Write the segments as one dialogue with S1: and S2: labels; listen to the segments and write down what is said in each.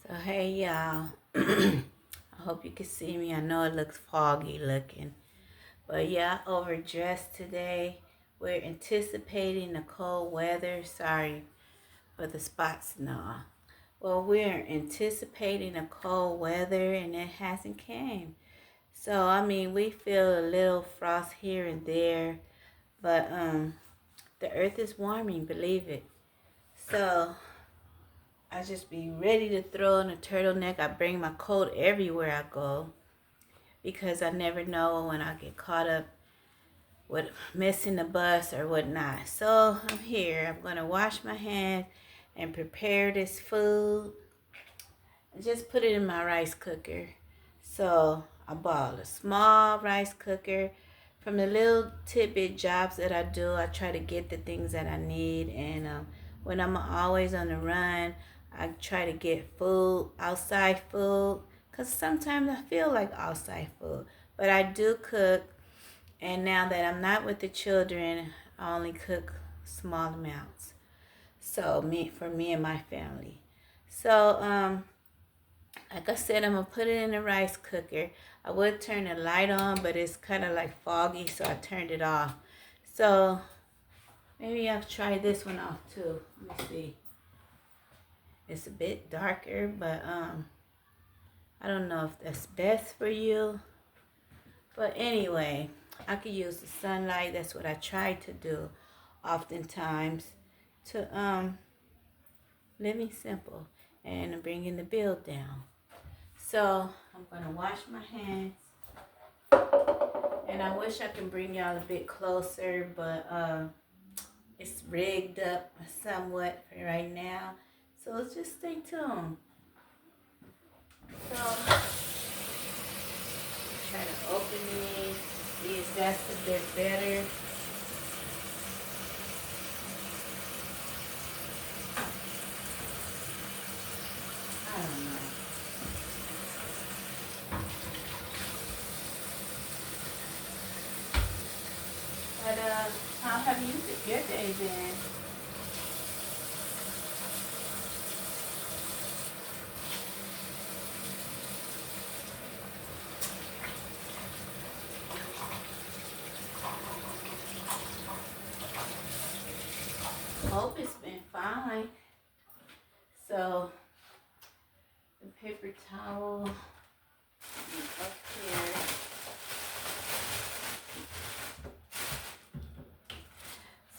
S1: So hey y'all, I hope you can see me. I know it looks foggy looking, but yeah, I overdressed today. We're anticipating the cold weather. Sorry for the spots and all. Well, we're anticipating the cold weather and it hasn't came. So I mean, we feel a little frost here and there, but the earth is warming, believe it. So I just be ready to throw on a turtleneck. I bring my coat everywhere I go because I never know when I get caught up with missing the bus or whatnot. So I'm here. I'm going to wash my hands and prepare this food. I just put it in my rice cooker. So I bought a small rice cooker. From the little tidbit jobs that I do, I try to get the things that I need. And when I'm always on the run, I try to get food, outside food, because sometimes I feel like outside food. But I do cook. And now that I'm not with the children, I only cook small amounts. So for me and my family. So like I said, I'm gonna put it in the rice cooker. I would turn the light on, but it's kind of like foggy, so I turned it off. So maybe I'll try this one off too. Let me see. It's a bit darker, but I don't know if that's best for you. But anyway, I could use the sunlight. That's what I try to do oftentimes to living simple and bringing the bill down. So I'm gonna wash my hands, and I wish I could bring y'all a bit closer, but it's rigged up somewhat for right now. So just stay tuned. So try to open these, see if that's a bit better. I don't know. But how have you your day been? Hope it's been fine. So the paper towel up here.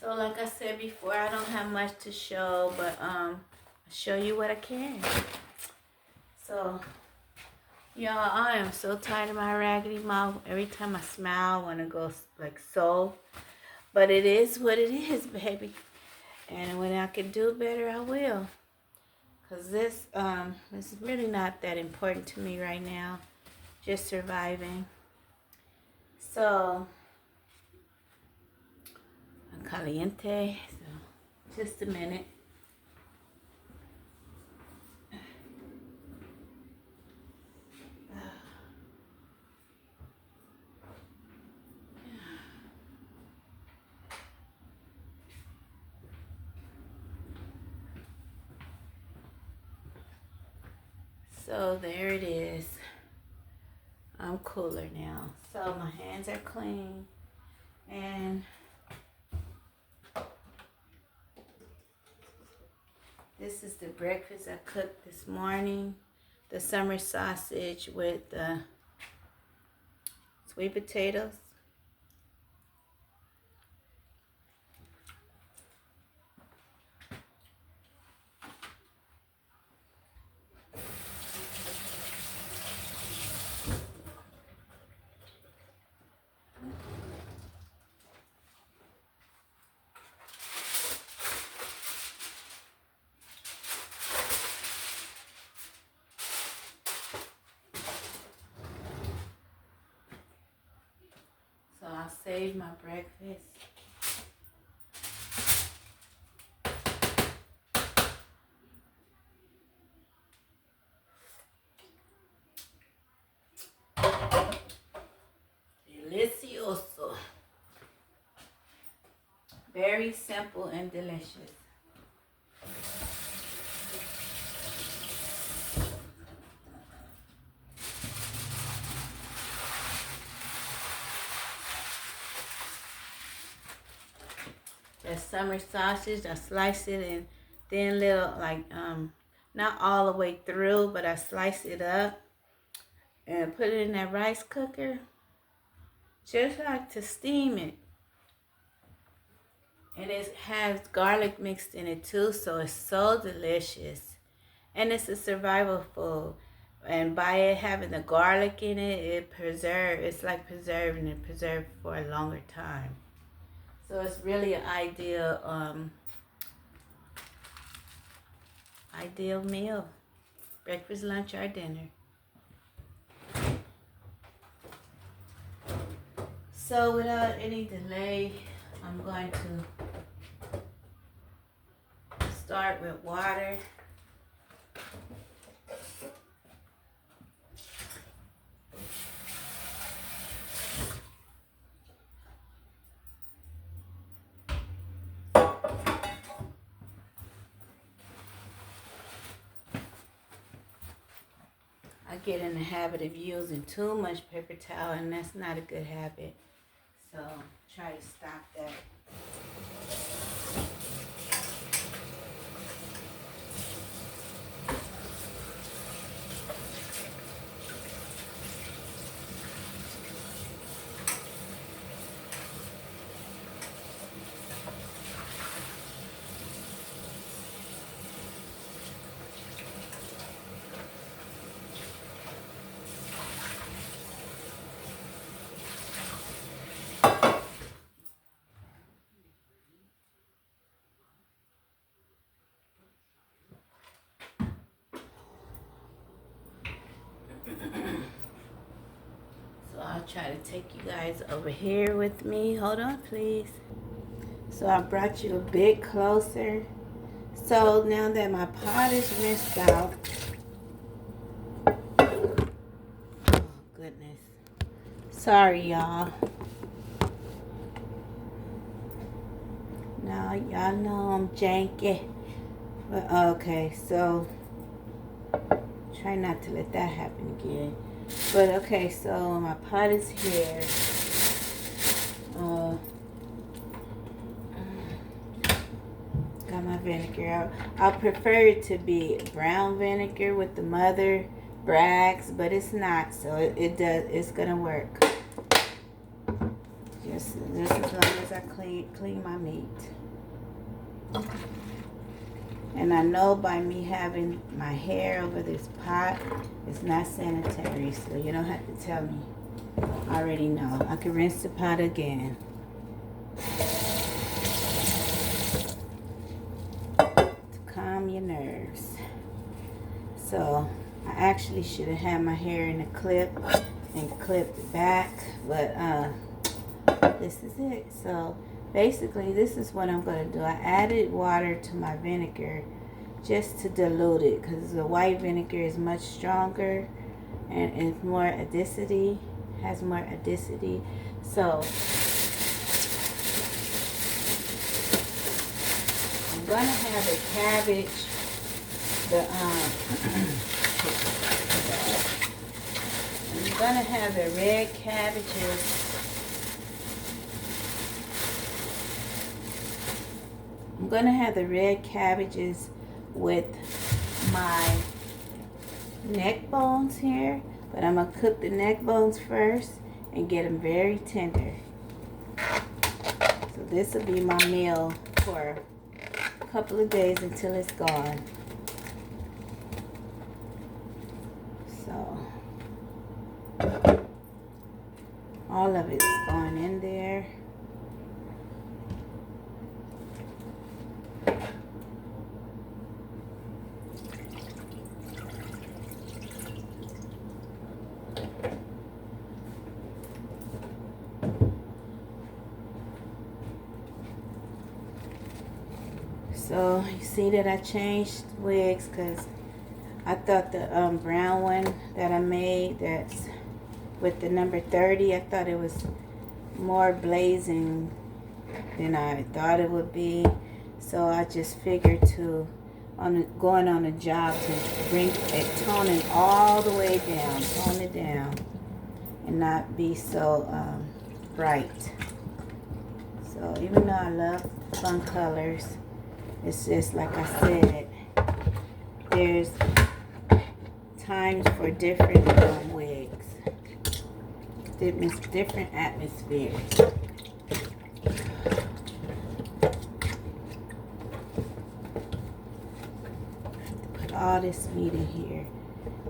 S1: So like I said before, I don't have much to show, but I'll show you what I can. So y'all, I am so tired of my raggedy mouth. Every time I smile, I want to go like so. But it is what it is, baby. And when I can do better, I will. Because this is really not that important to me right now. Just surviving. So, caliente. So, just a minute. So there it is. I'm cooler now. So my hands are clean. And this is the breakfast I cooked this morning. The summer sausage with the sweet potatoes. So I'll save my breakfast. Delicioso. Very simple and delicious. that summer sausage. I slice it in thin little, like, not all the way through, but I slice it up and put it in that rice cooker. Just like to steam it. And it has garlic mixed in it too, so it's so delicious. And it's a survival food. And by it having the garlic in it, it's like preserving it, preserved for a longer time. So it's really an ideal meal. Breakfast, lunch, or dinner. So without any delay, I'm going to start with water. I get in the habit of using too much paper towel, and that's not a good habit. So try to stop that. So I'll try to take you guys over here with me. Hold on, please. So I brought you a bit closer. So now that my pot is rinsed out. Oh, goodness. Sorry, y'all. Now, y'all know I'm janky. But, okay, so try not to let that happen again. But okay, so my pot is here. Got my vinegar out. I prefer it to be brown vinegar with the Mother Bragg's, but it's not, so it's gonna work. Just as long as I clean my meat. And I know by me having my hair over this pot, it's not sanitary, so you don't have to tell me. I already know. I can rinse the pot again. To calm your nerves. So, I actually should have had my hair in a clip and clipped it back, but this is it. So, basically, this is what I'm going to do. I added water to my vinegar just to dilute it because the white vinegar is much stronger and it's more acidity, has more acidity. So I'm going to have the cabbage, I'm going to have the red cabbages. I'm going to have the red cabbages with my neck bones here, but I'm going to cook the neck bones first and get them very tender. So this will be my meal for a couple of days until it's gone. So all of it's going in there. So you see that I changed wigs because I thought the brown one that I made that's with the number 30, I thought it was more blazing than I thought it would be. So I just figured going on a job to bring it, tone it all the way down, tone it down and not be so bright. So So even though I love fun colors, it's just like I said, there's times for different wigs, different atmospheres. Put all this meat in here.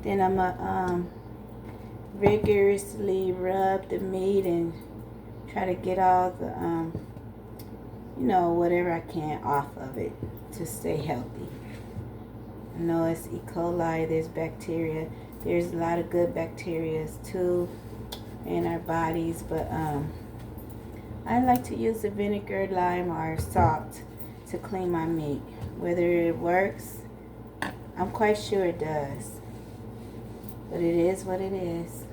S1: Then I'm gonna rigorously rub the meat and try to get all the whatever I can off of it to stay healthy. I know it's E. coli, there's bacteria. There's a lot of good bacteria too in our bodies, but I like to use the vinegar, lime, or salt to clean my meat. Whether it works, I'm quite sure it does. But it is what it is.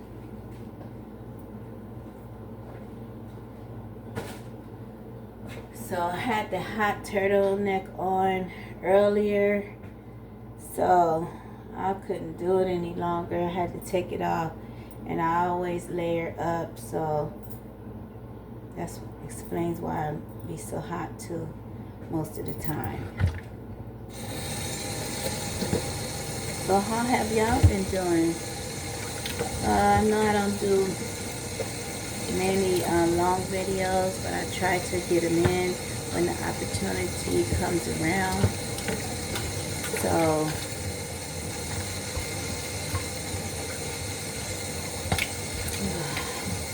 S1: So I had the hot turtleneck on earlier, so I couldn't do it any longer. I had to take it off, and I always layer up, so that explains why I be so hot too most of the time. So how have y'all been doing? I know I don't do many long videos, but I try to get them in when the opportunity comes around. So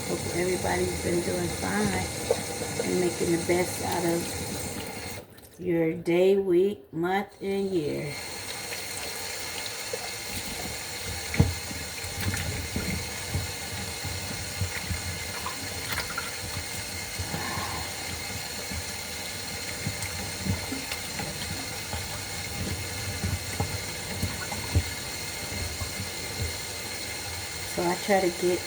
S1: hope everybody's been doing fine and making the best out of your day, week, month, and year. So I try to get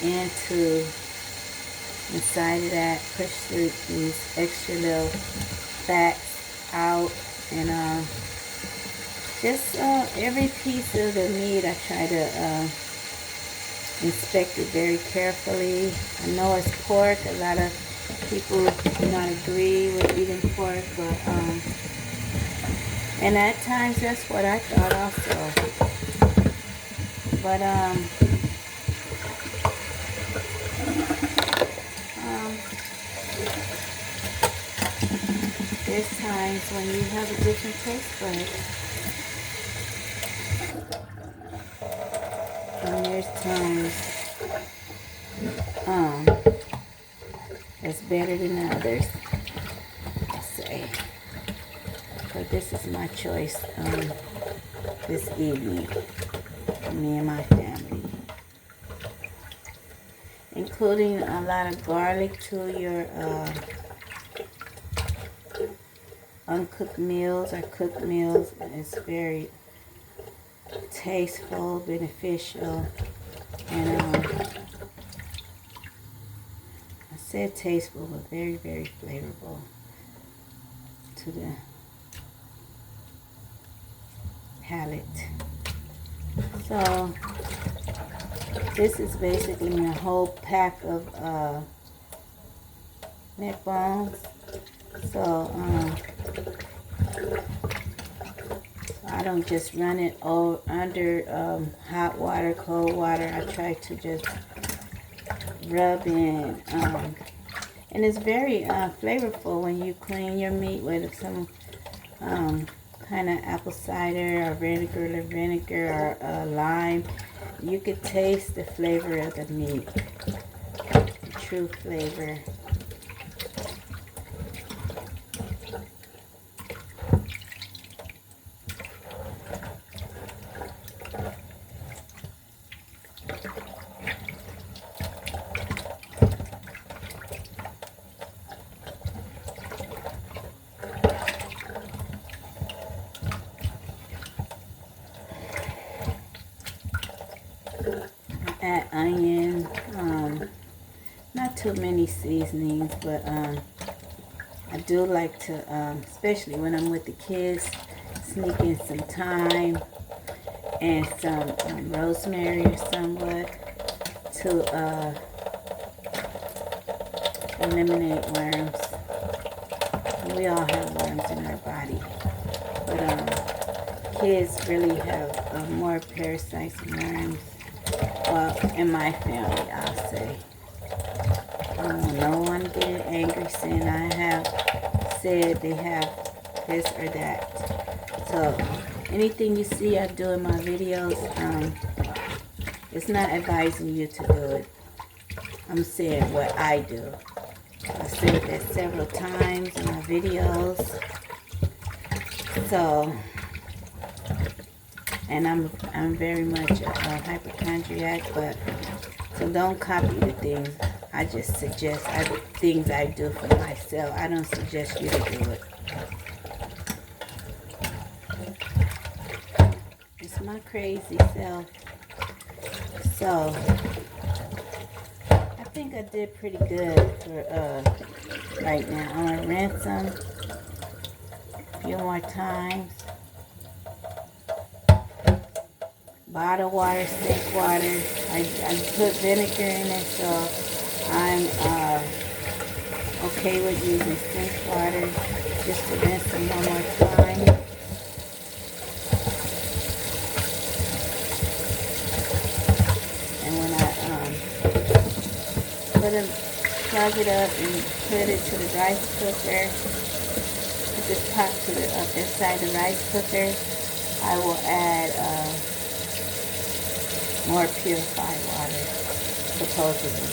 S1: inside of that, push these extra little fats out, and just every piece of the meat I try to inspect it very carefully. I know it's pork. A lot of people do not agree with eating pork, but and at times that's what I thought also. But there's times when you have a different taste bud. And there's times that's better than others, I say. But this is my choice this evening for me and my family. Including a lot of garlic to your uncooked meals or cooked meals. It's very tasteful, beneficial, and I said tasteful, but very, very flavorful to the palate. So this is basically my whole pack of neck bones. So I don't just run it under hot water, cold water. I try to just rub in. And it's very flavorful when you clean your meat with some kind of apple cider or vinegar or lime. You could taste the flavor of the meat, the true flavor. Add onion, not too many seasonings, but I do like to, especially when I'm with the kids, sneak in some thyme and some rosemary or somewhat to eliminate worms. We all have worms in our body. But kids really have more parasites and worms. Well, in my family, I'll say. I don't want no one getting angry saying I have said they have this or that. So anything you see I do in my videos, it's not advising you to do it. I'm saying what I do. I said that several times in my videos. So, and I'm very much a hypochondriac, but so don't copy the things. I just suggest things I do for myself. I don't suggest you to do it. It's my crazy self. So I think I did pretty good for right now. I'm gonna rinse them a few more times. Bottled water, sink water. I put vinegar in it, so I'm okay with using sink water just to rinse them one more time. And when I plug it up and put it to the rice cooker, put this pot to the inside the rice cooker, I will add more purified water, supposedly.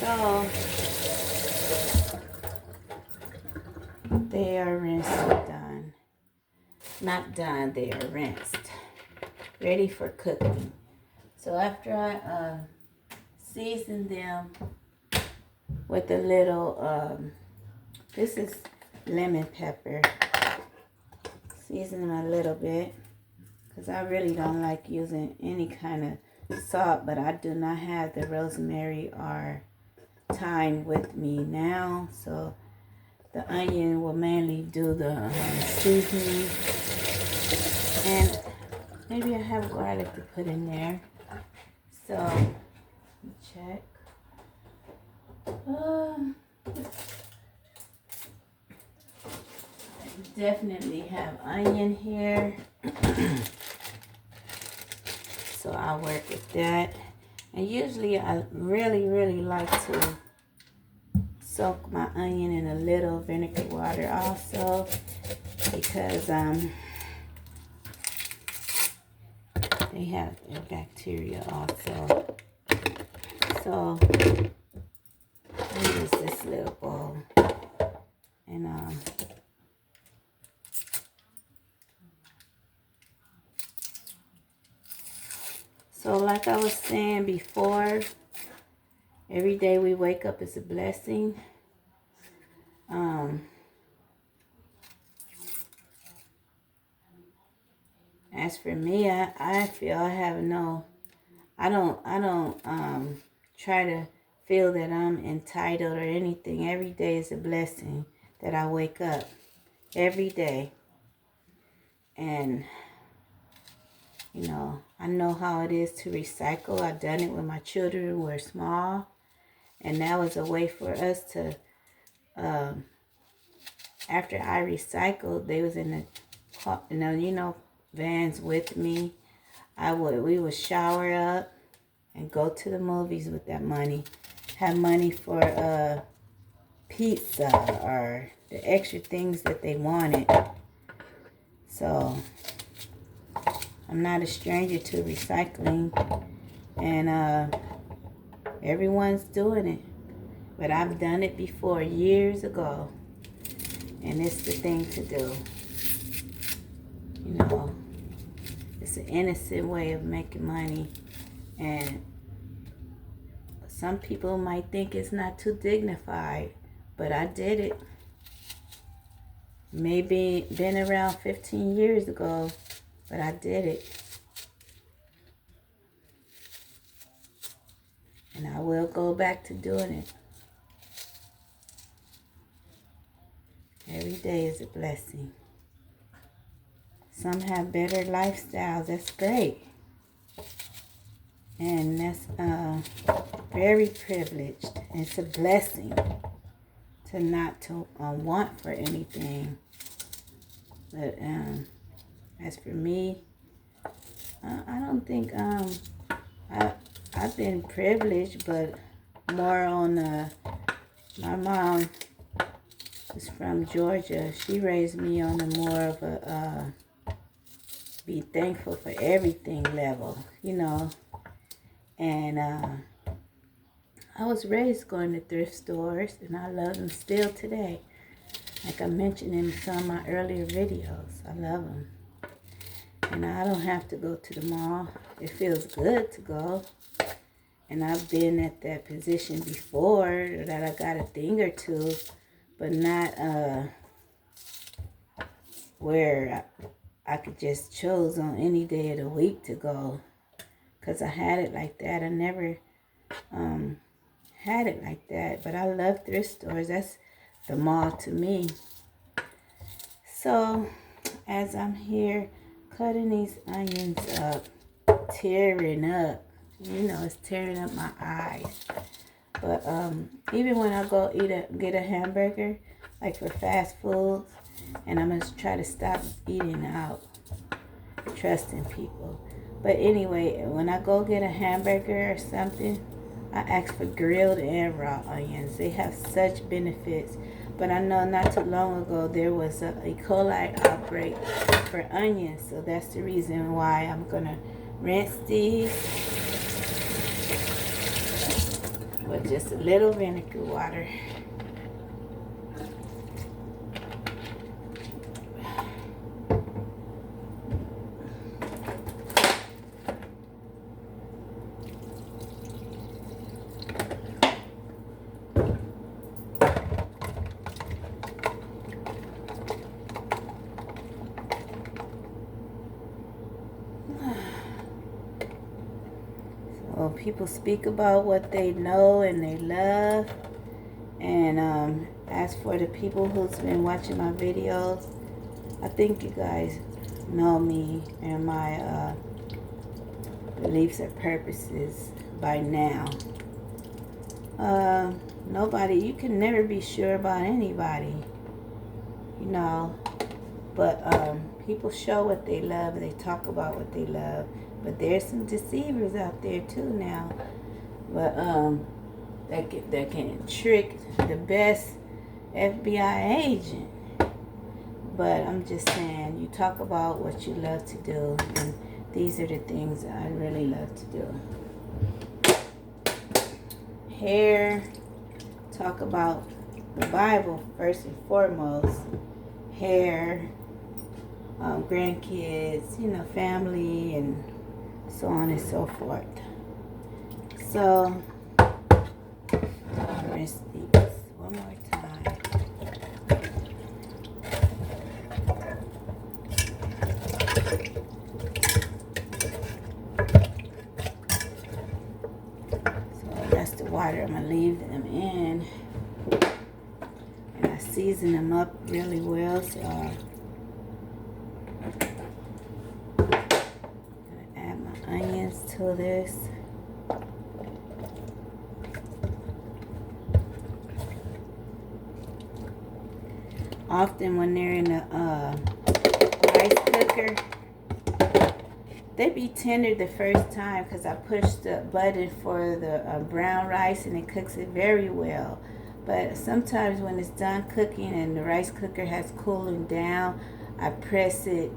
S1: So they are rinsed and done. Not done, they are rinsed. Ready for cooking. So after I season them with a little, this is lemon pepper. Season them a little bit, because I really don't like using any kind of salt, but I do not have the rosemary or thyme with me now, so the onion will mainly do the seasoning, and maybe I have garlic to put in there. So check. Definitely have onion here. So I'll work with that. And usually I really like to soak my onion in a little vinegar water also, because they have bacteria also. So I use this little bowl, and so like I was saying before, every day we wake up is a blessing. As for me, I feel I have no, I don't try to feel that I'm entitled or anything. Every day is a blessing that I wake up. Every day. And, you know, I know how it is to recycle. I've done it when my children were small. And that was a way for us to, after I recycled, they was in the, vans with me. We would shower up and go to the movies with that money. Have money for pizza or the extra things that they wanted. So I'm not a stranger to recycling, and everyone's doing it. But I've done it before, years ago, and it's the thing to do. You know, it's an innocent way of making money, and some people might think it's not too dignified, but I did it. Maybe been around 15 years ago, but I did it. And I will go back to doing it. Every day is a blessing. Some have better lifestyles. That's great. And that's very privileged. It's a blessing. not to want for anything. But as for me, I don't think I've been privileged, but more on my mom is from Georgia. She raised me on a more of a be thankful for everything level, and I was raised going to thrift stores, and I love them still today. Like I mentioned in some of my earlier videos, I love them. And I don't have to go to the mall. It feels good to go. And I've been at that position before, that I got a thing or two, but not where I could just choose on any day of the week to go. Because I had it like that. I never had it like that. But I love thrift stores. That's the mall to me. So, as I'm here cutting these onions up, tearing up, it's tearing up my eyes. But even when I go get a hamburger, like for fast foods, and I'm going to try to stop eating out, trusting people. But anyway, when I go get a hamburger or something, I ask for grilled and raw onions. They have such benefits. But I know not too long ago there was a E. coli outbreak for onions. So that's the reason why I'm going to rinse these with just a little vinegar water. People speak about what they know and they love. And as for the people who's been watching my videos, I think you guys know me and my beliefs and purposes by now. Nobody, you can never be sure about anybody, but people show what they love, they talk about what they love. But there's some deceivers out there too now. But that can trick the best FBI agent. But I'm just saying, you talk about what you love to do, and these are the things I really love to do. Hair, talk about the Bible first and foremost. Hair, grandkids, family, and so on and so forth. So, rinse these one more time. So that's the water. I'm going to leave them in. And I season them up really well. So I'm going to add my onions to this. Often when they're in a rice cooker, they be tender the first time because I push the button for the brown rice and it cooks it very well. But sometimes when it's done cooking and the rice cooker has cooling down, I press the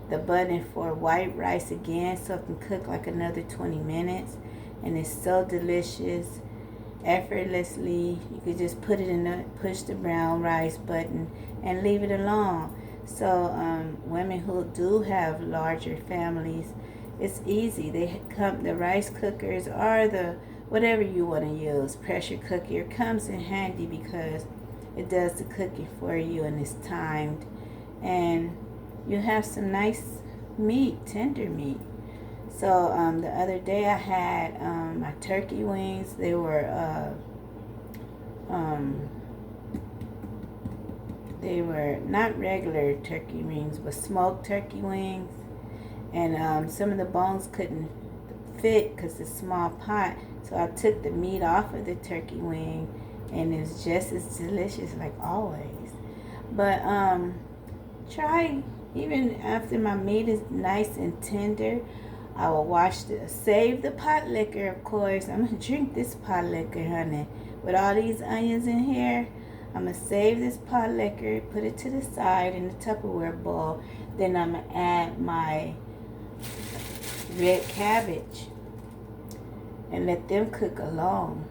S1: button for white rice again so it can cook like another 20 minutes. And it's so delicious. Effortlessly, you could just put it in push the brown rice button and leave it alone. So women who do have larger families, it's easy. The rice cookers or the whatever you want to use, pressure cooker, comes in handy because it does the cooking for you and it's timed, and you have some nice meat, tender meat. So the other day I had my turkey wings. They were not regular turkey wings, but smoked turkey wings. And some of the bones couldn't fit because it's a small pot. So I took the meat off of the turkey wing and it's just as delicious like always. But try, even after my meat is nice and tender, I will save the pot liquor, of course. I'm gonna drink this pot liquor, honey. With all these onions in here, I'm gonna save this pot liquor, put it to the side in the Tupperware bowl. Then I'm gonna add my red cabbage and let them cook along.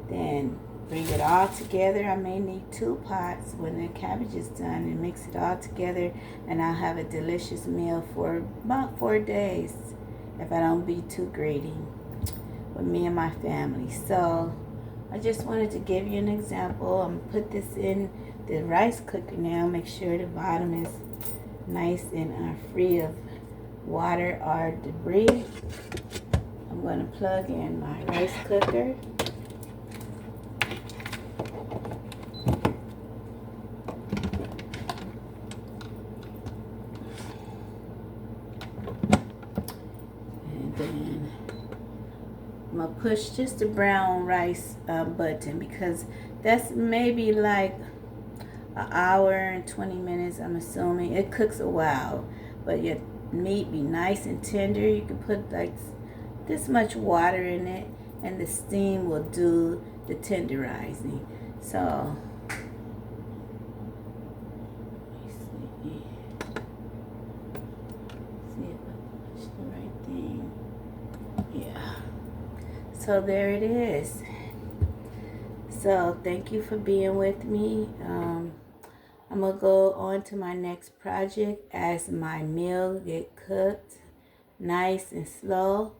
S1: Then bring it all together. I may need 2 pots when the cabbage is done, and mix it all together, and I'll have a delicious meal for about 4 days if I don't be too greedy with me and my family. So I just wanted to give you an example. I'm gonna put this in the rice cooker now. Make sure the bottom is nice and free of water or debris. I'm going to plug in my rice cooker. And then I'm going to push just the brown rice button, because that's maybe like an hour and 20 minutes, I'm assuming. It cooks a while, but your meat be nice and tender. You can put like this much water in it, and the steam will do the tenderizing. So see if I push the right thing. Yeah. So there it is. So thank you for being with me. I'm gonna go on to my next project as my meal get cooked nice and slow.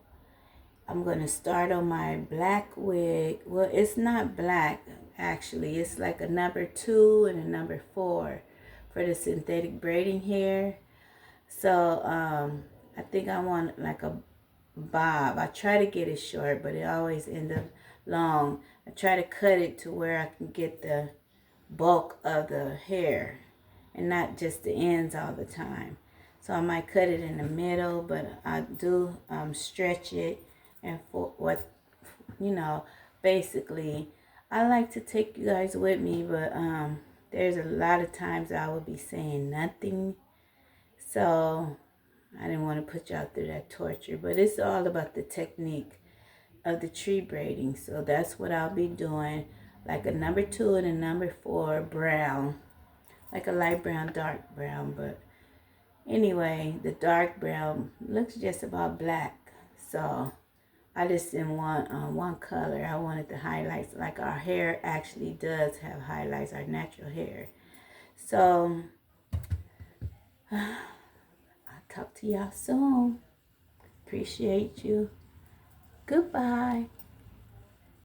S1: I'm gonna start on my black wig. Well, it's not black actually. It's like a number 2 and a number 4 for the synthetic braiding hair. So I think I want like a bob. I try to get it short, but it always ends up long. I try to cut it to where I can get the bulk of the hair and not just the ends all the time. So I might cut it in the middle, but I do stretch it, and for what, basically I like to take you guys with me, but there's a lot of times I will be saying nothing. So I didn't want to put y'all through that torture, but it's all about the technique of the tree braiding. So that's what I'll be doing, like a number 2 and a number 4 brown, like a light brown, dark brown. But anyway, the dark brown looks just about black. So I just didn't want one color. I wanted the highlights, like our hair actually does have highlights, our natural hair. So I'll talk to y'all soon. Appreciate you. Goodbye.